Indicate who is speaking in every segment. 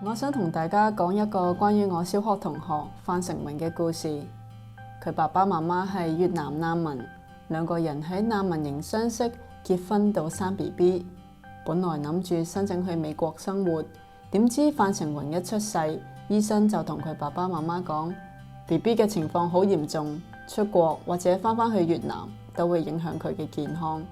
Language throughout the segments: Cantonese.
Speaker 1: 我想同大家講一個關於我小學同學范成榮嘅故事。佢爸爸媽媽係越南難民，兩個人喺難民營相識，結婚到生 BB。本來諗住申請去美國生活，點知范成榮一出世，醫生就同佢爸爸媽媽講 BB 嘅情況好嚴重，出國或者返去越南都會影響佢嘅健康。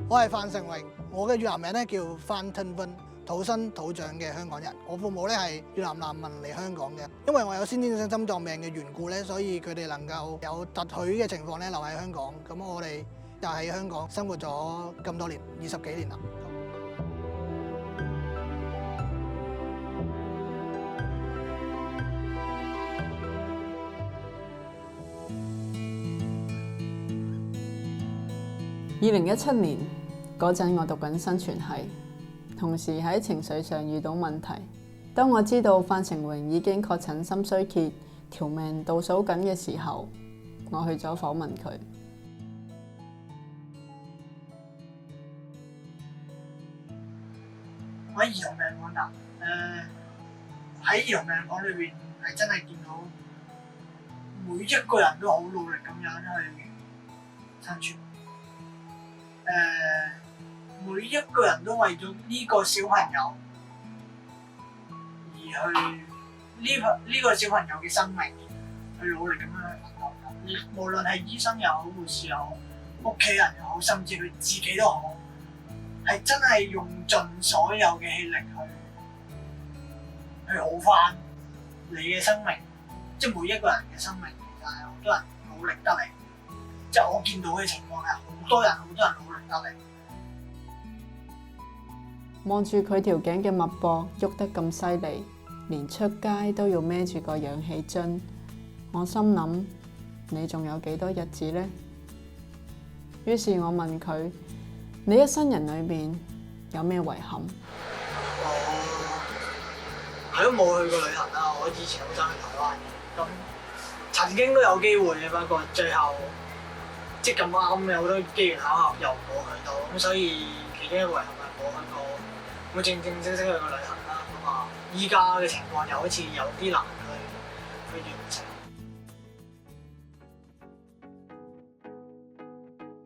Speaker 2: 我係范成榮，我嘅越南名咧叫范吞溫，土生土長嘅香港人。我父母咧係越南難民嚟香港嘅，因為我有先天性心臟病嘅緣故咧，所以佢哋能夠有特許嘅情況咧留喺香港。咁我哋就喺香港生活咗咁多年，20幾年啦。
Speaker 1: 2017年嗰陣，我讀緊生存系，同時喺情緒上遇到問題。當我知道范成榮已經確診心衰竭，條命倒數緊嘅時候，我去咗訪問佢。
Speaker 3: 我喺兒童病房啦，喺兒童病房裏邊係真係見到每一個人都好努力咁樣去生存。每一個人都為咗呢個小朋友而去呢個小朋友嘅生命去努力咁樣去奮鬥緊。無論係醫生又好，護士又好，屋企人又好，甚至佢自己都好，係真係用盡所有嘅氣力去好返你嘅生命。即係每一個人嘅生命，其實係好多人努力得嚟。即係我見到嘅情況係好多人努力得嚟。
Speaker 1: 望住佢條頸嘅脈搏喐得咁犀利，連出街都要孭住個氧氣樽，我心諗你仲有幾多日子呢？於是我問佢：你一生人裏面有咩遺憾？
Speaker 3: 我都冇去過旅行啦。我以前好想去台灣嘅，咁曾經都有機會嘅，不過最後即係咁啱有好多機緣巧合又冇去到，咁所以其中一個遺憾係冇去過。我正式去過旅行啦，咁啊，依家嘅情況又好似有啲難去完成。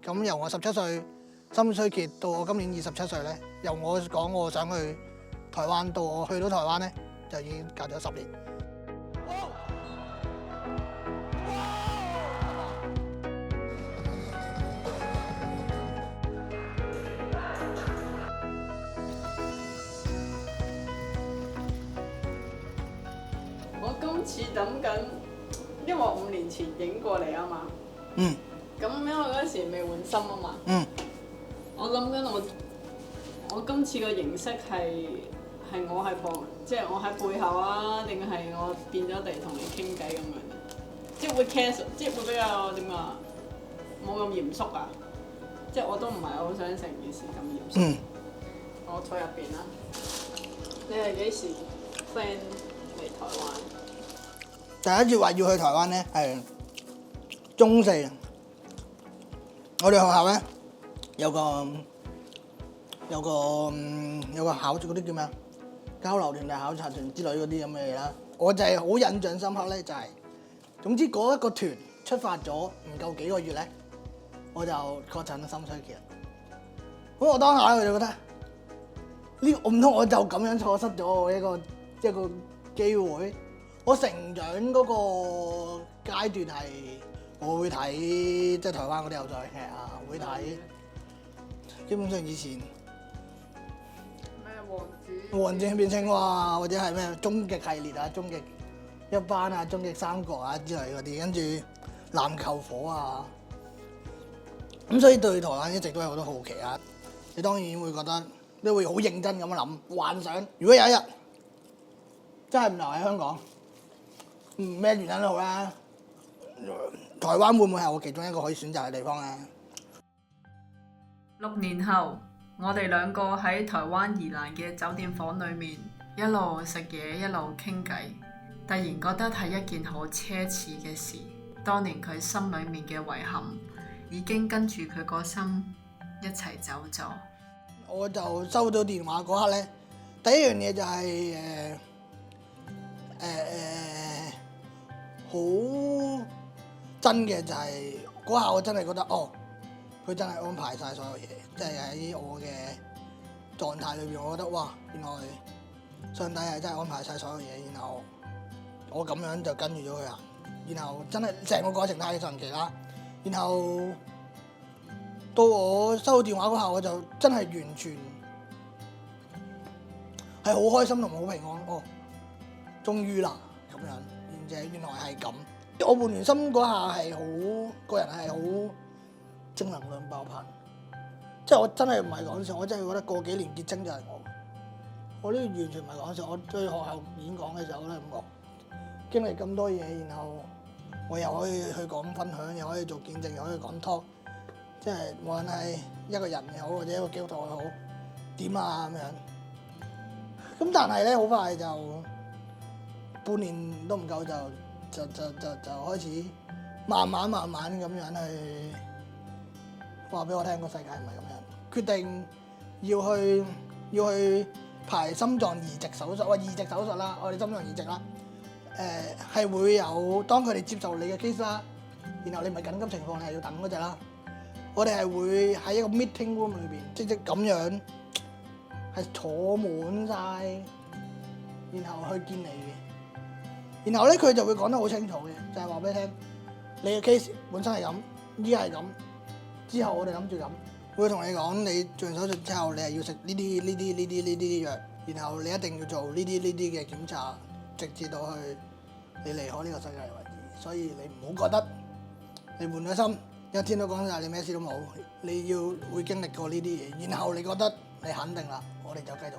Speaker 2: 咁由我17歲心衰竭到我今年27歲咧，由我講我想去台灣到我去到台灣咧，就已經隔咗10年。
Speaker 1: 我今次諗緊，因為我5年前影過嚟啊嘛。咁因為嗰時未換心啊嘛。我諗緊我今次個形式係我係旁，即係我喺背後啊，定係我變咗地同你傾偈咁樣？即係會 casual，即係會比較點啊？冇咁嚴肅啊！即係我都唔係好想成件事咁嚴肅。我坐入邊啦。你係幾時 plan 嚟台灣？
Speaker 2: 第一次話要去台灣咧係中4，我哋學校咧有個考嗰啲叫咩啊？交流團定考察團之類嗰啲咁嘅嘢啦。我就係好印象深刻咧，就係總之嗰一個團出發咗唔夠幾個月咧，我就確診心衰竭。咁我當下我就覺得呢個唔通我就咁樣錯失咗我一個機會。我成長嗰個階段係，我會睇即係台灣嗰啲偶像劇啊，會睇。基本上以前咩王子變青蛙啊，或者係咩終極系列啊、終極一班啊、終極三國啊之類嗰啲，跟住籃球火啊。咁所以對台灣一直都有好多好奇啊。你當然會覺得，你會好認真咁樣諗，幻想如果有一日真係唔留喺香港。咩原因都好啦，台灣會唔會係我其中一個可以選擇嘅地方咧
Speaker 1: ？6年後，我哋兩個喺台灣宜蘭嘅酒店房裏面，一路食嘢一路傾偈，突然覺得係一件好奢侈嘅事。當年佢心裏面嘅遺憾，已經跟住佢個心一齊走咗。
Speaker 2: 我就收到電話嗰刻咧，第一樣嘢就係好真嘅，就係嗰下我真係覺得佢真係安排晒所有嘢，即係喺我嘅狀態裏邊，我覺得哇，原來上帝係真係安排晒所有嘢，然後我咁樣就跟住咗佢行，然後真係成個過程太神奇啦。然後到我收到電話嗰下，我就真係完全係好開心同好平安，終於啦咁樣，而且原來係咁。我換完心嗰下係好，個人係好正能量爆棚，即係我真係唔係講笑，我真係覺得過幾年結晶就係我呢完全唔係講笑。我對學校演講嘅時候咧咁講，經歷咁多嘢，然後我又可以去講分享，又可以做見證，又可以講 talk， 即係無論係一個人又好，或者一個基督徒又好，點啊咁樣。咁但係咧好快就半年都唔夠就開始慢慢咁樣去話俾我聽，個世界唔係咁樣。決定要去排心臟移植手術，移植手術啦，我哋心臟移植啦。係會有當佢哋接受你嘅 case 啦，然後你唔係緊急情況，你係要等嗰隻啦。我哋係會喺一個 meeting room 裏邊，即咁樣係坐滿晒，然後去見你嘅。然後咧佢就會講得好清楚嘅，就係話俾你聽，你嘅 case 本身係咁，依家係咁，之後我哋諗住咁，會同你講你做完手術之後，你係要食呢啲藥，然後你一定要做呢啲嘅檢查，直至到去你離開呢個世界為止。所以你唔好覺得你換咗心，一天都講晒你咩事都冇，你要會經歷過呢啲嘢，然後你覺得你肯定啦，我哋就繼續。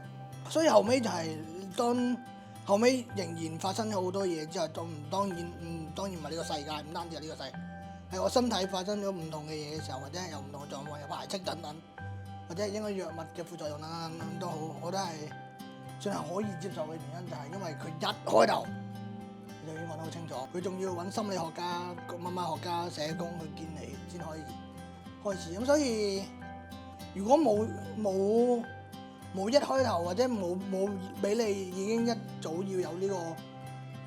Speaker 2: 所以後尾就係當後尾仍然發生咗好多嘢之後，當然唔係呢個世界，唔單止係呢個世界，係我身體發生咗唔同嘅嘢嘅時候，或者係有唔同嘅狀況，有排斥等等，或者係應該藥物嘅副作用啦都好，我都係算係可以接受嘅原因，就係因為佢一開頭就已經講得好清楚，佢仲要揾心理學家、乜乜學家、社工去見你先可以開始。咁所以如果冇一開頭或者冇俾你已經一早要有呢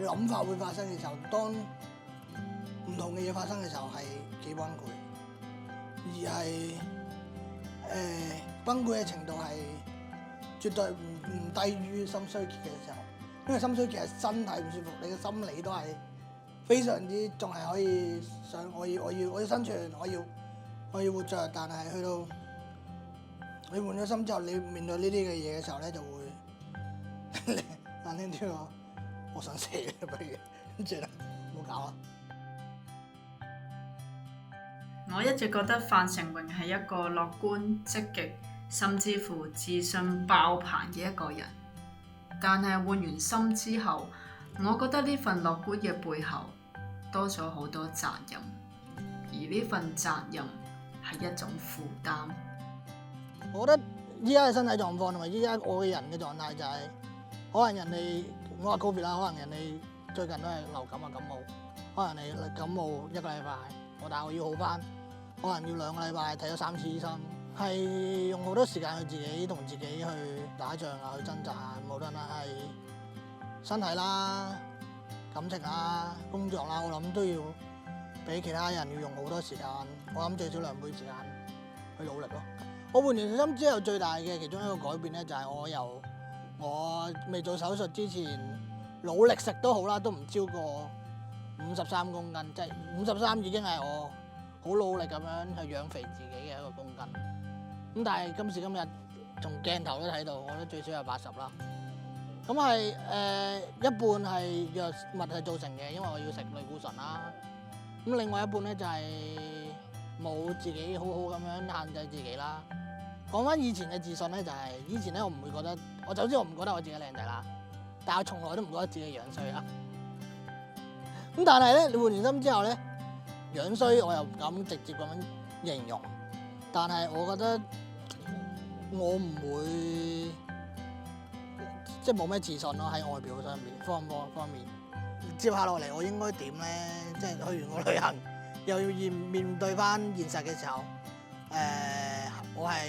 Speaker 2: 個諗法會發生嘅時候，當唔同嘅嘢發生嘅時候係幾崩潰，而係崩潰嘅程度係絕對唔低於心衰竭嘅時候，因為心衰竭係身體唔舒服，你嘅心理都係非常之仲係可以想我要生存，我要活着，但係去到你換咗心之後，你面對呢啲嘅嘢嘅時候咧，就會難聽啲講，我想死嘅不如，算啦，唔好搞啦。
Speaker 1: 我一直覺得范成榮係一個樂觀、積極，甚至乎自信爆棚嘅一個人。但係換完心之後，我覺得呢份樂觀嘅背後多咗好多責任，而呢份責任係一種負擔。
Speaker 2: 我覺得依家嘅身體狀況同埋依家我嘅人嘅狀態就係，可能人哋唔好話 Covid 啦，可能人哋最近都係流感啊感冒，可能你感冒一個禮拜，但係我要好返，可能要2個禮拜睇咗3次醫生，係用好多時間去自己同自己去打仗啊，去掙扎啊，無論係身體啦、感情啦、工作啦，我諗都要比其他人要用好多時間，我諗最少2倍時間去努力咯。我換完心之後最大嘅其中一個改變咧，就係我由我未做手術之前努力食都好啦，都唔超過53公斤，即係53已經係我好努力咁樣去養肥自己嘅一個公斤。咁但係今時今日從鏡頭都睇到，我覺得最少有80啦。咁係一半係藥物係造成嘅，因為我要食類固醇啦。咁另外一半咧就係冇自己好好咁樣限制自己啦。講翻以前嘅自信咧，就係以前咧我唔會覺得，首先我唔覺得我自己靚仔啦，但係我從來都唔覺得自己樣衰啦。咁但係咧，你換完心之後咧，樣衰我又唔敢直接咁樣形容，但係我覺得我唔會即係冇咩自信咯，喺外表上面方面。接下落嚟我應該點咧？即係去完個旅行，又要面對翻現實嘅時候，我係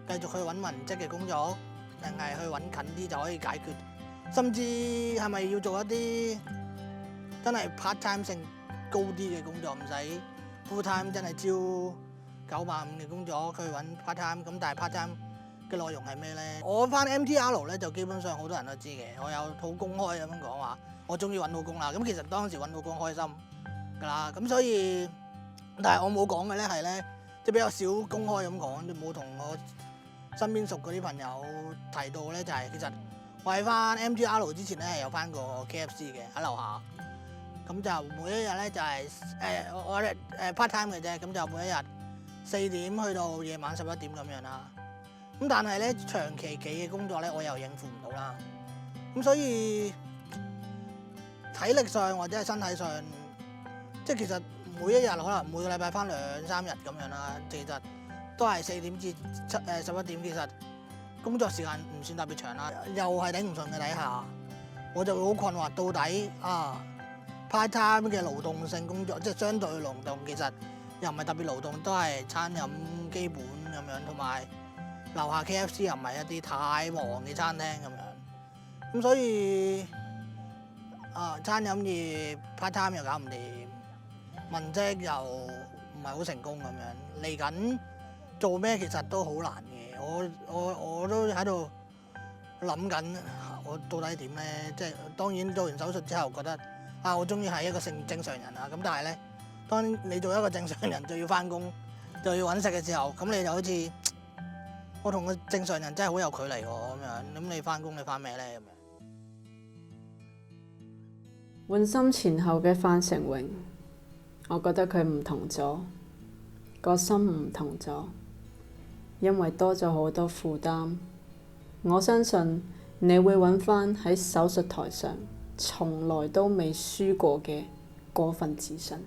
Speaker 2: 繼續去揾文職嘅工作，定係去揾近啲就可以解決，甚至係咪要做一啲真係 part time 性高啲嘅工作，唔使 full time 真係朝9晚5嘅工作去揾 part time， 咁但係 part time嘅內容係咩咧？我翻 MTR 咧就基本上好多人都知嘅，我有好公開咁樣講話，我終於揾到工啦。咁其實當時揾到工開心㗎啦，咁所以但係我冇講嘅咧係咧，即係比較少公開咁講，就冇同我身邊熟嗰啲朋友提到咧，就係其實我喺翻 MTR 之前咧係有翻過 KFC 嘅喺樓下，咁就每一日咧就係我part time 嘅啫，咁就每一日4點去到夜晚11點咁樣啦。咁但係咧長期企嘅工作咧，我又應付唔到啦。咁所以體力上或者係身體上，即係其實每一日可能每個禮拜翻2-3日咁樣啦，其實都係4點至11點，其實工作時間唔算特別長啦。又係頂唔順嘅底下，我就會好困惑，到底part time 嘅勞動性工作，即係相對勞動，其實又唔係特別勞動，都係餐飲基本咁樣，同埋樓下 KFC 又唔係一啲太忙嘅餐廳咁樣，咁所以餐飲業 part time 又搞唔掂，文職又唔係好成功咁樣，嚟緊做咩其實都好難嘅。我都喺度諗緊，我到底點咧？即係當然做完手術之後覺得我終於係一個正常人啦。咁但係咧，當你做一個正常人就要翻工，就要揾食嘅時候，咁你就好似我同個正常人真係好有距離喎咁樣。咁你翻工你翻咩咧咁樣？
Speaker 1: 換心前後嘅范成榮，我覺得佢唔同咗，個心唔同咗，因為多咗好多負擔。我相信你會揾翻喺手術台上從來都未輸過嘅嗰份自信。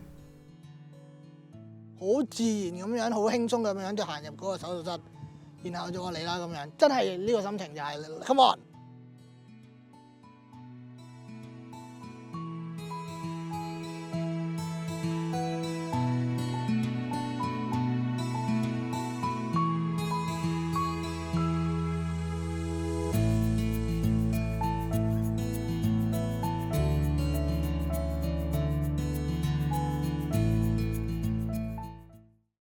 Speaker 2: 好自然咁樣，好輕鬆咁樣就行入嗰個手術室，然後就我嚟啦咁樣，真係呢個心情就係 come on。